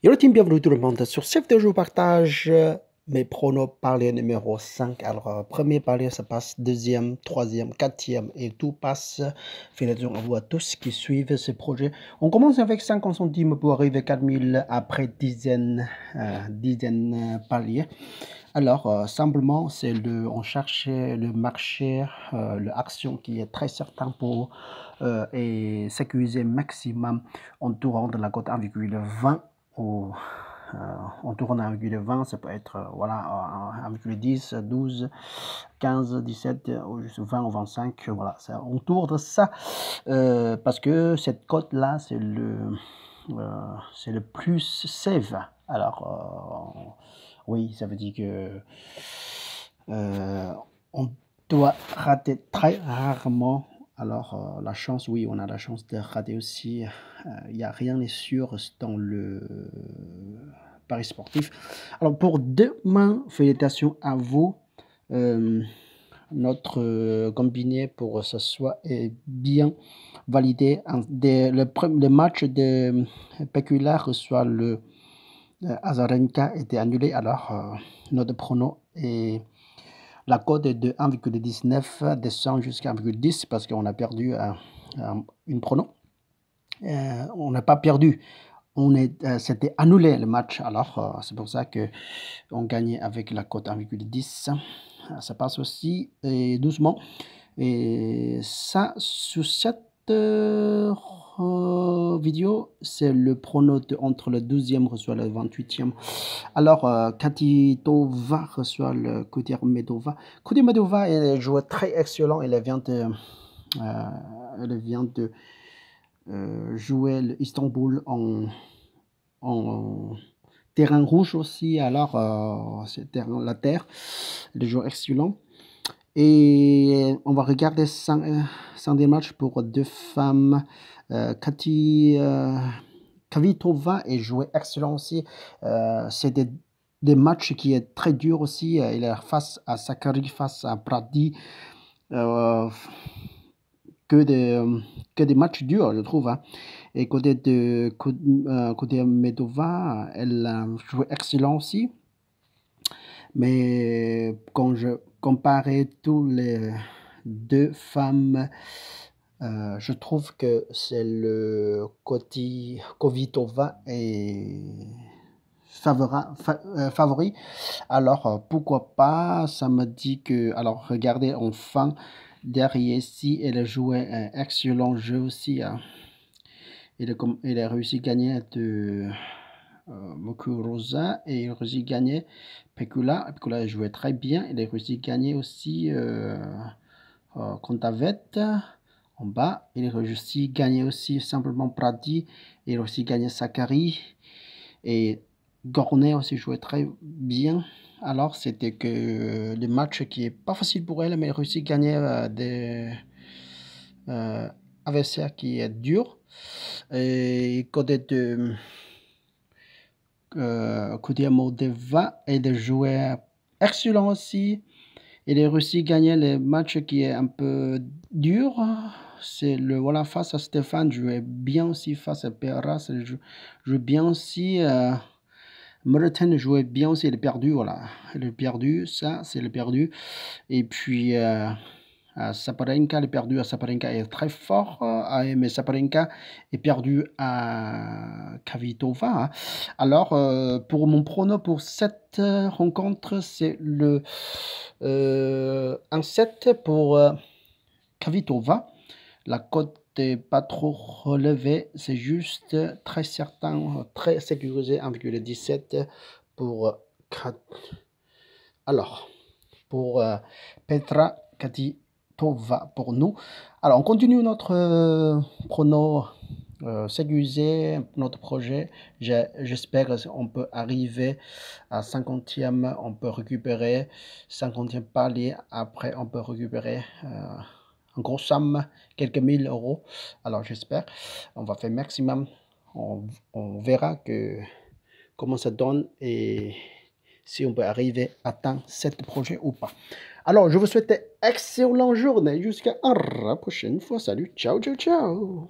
Yo team, bienvenue tout le monde. Sur cette vidéo, je vous partage mes pronos paliers numéro 5. Alors, premier palier, ça passe deuxième, troisième, quatrième et tout passe. Félicitations à vous à tous qui suivent ce projet. On commence avec 50 centimes pour arriver à 4000 après dizaines paliers. Alors, simplement, on cherche le marché, l'action qui est très certain pour et sécuriser maximum en tournant de la cote 1,20 ou en tournant à 1,20, ça peut être voilà, 1,10, 12, 15, 17, ou juste 20 ou 25, voilà, ça, on tourne ça parce que cette cote-là, c'est le plus safe. Alors, oui, ça veut dire que on doit rater très rarement. Alors, la chance, oui, on a la chance de rater aussi. Il n'y a rien n'est sûr dans le paris sportif. Alors, pour demain, félicitations à vous. Notre combiné pour ce soir est bien validé. Le match de Pécula reçoit le Azarenka était annulé. Alors, notre prono est la cote est de 1,19 descend jusqu'à 1,10 parce qu'on a perdu une prono. On n'a pas perdu. C'était annulé le match. Alors, c'est pour ça qu'on gagnait avec la cote 1,10. Ça passe aussi doucement. Et ça, sur cette vidéo, c'est le prono entre le 12e reçoit le 28e. Alors, Katitova reçoit le Kudermedova. Kudermedova est un joueur très excellent. Elle vient de jouer l'Istanbul en terrain rouge aussi. Alors, c'est la terre. Le joueur excellent. Et on va regarder 5 des matchs pour deux femmes. Kvitova est joué excellent aussi. C'est des matchs qui est très dur aussi. Il est face à Sakkari, face à Pradi. Que des matchs durs, je trouve. Hein. Et côté Medova, elle a joué excellent aussi. Mais quand je comparais tous les deux femmes, je trouve que c'est le côté Kvitova est favori. Alors, pourquoi pas, ça me dit que... Alors, regardez, enfin, derrière ici, elle a joué un excellent jeu aussi. Hein. Il a réussi à gagner de Mukurosa et il a réussi à gagner Pekula. Pekula a joué très bien. Il a réussi à gagner aussi Kontavet en bas. Il a réussi à gagner aussi simplement Pradi. Il a réussi à gagner Sakkari. Et Gornet aussi jouait très bien. Alors, c'était que le match qui est pas facile pour elle, mais elle a réussi à gagner des adversaires qui est dur. Et côté de Kudermedova et de jouer excellent aussi. Il a réussi à gagner le match qui est un peu dur. C'est le voilà face à Stéphane, jouait bien aussi face à Perras, jouait bien aussi. Merton jouait bien aussi, il est perdu, voilà. Il est perdu, ça, c'est le perdu. Et puis, Saparenka, le perdu à Saparenka est très fort, mais Saparenka est perdu à Kvitova. Hein. Alors, pour mon prono pour cette rencontre, c'est le 1-7 pour Kvitova. La cote n'est pas trop relevée, c'est juste très certain, très sécurisé, 1,17 pour alors pour Petra Katitova pour nous. Alors on continue notre prono sécurisé, notre projet. J'espère qu'on peut arriver à 50e, on peut récupérer 50e palier, après on peut récupérer en gros somme, quelques 1000 €. Alors j'espère, on va faire maximum. On verra comment ça donne et si on peut arriver à atteindre ce projet ou pas. Alors je vous souhaite une excellente journée jusqu'à la prochaine fois. Salut, ciao, ciao, ciao.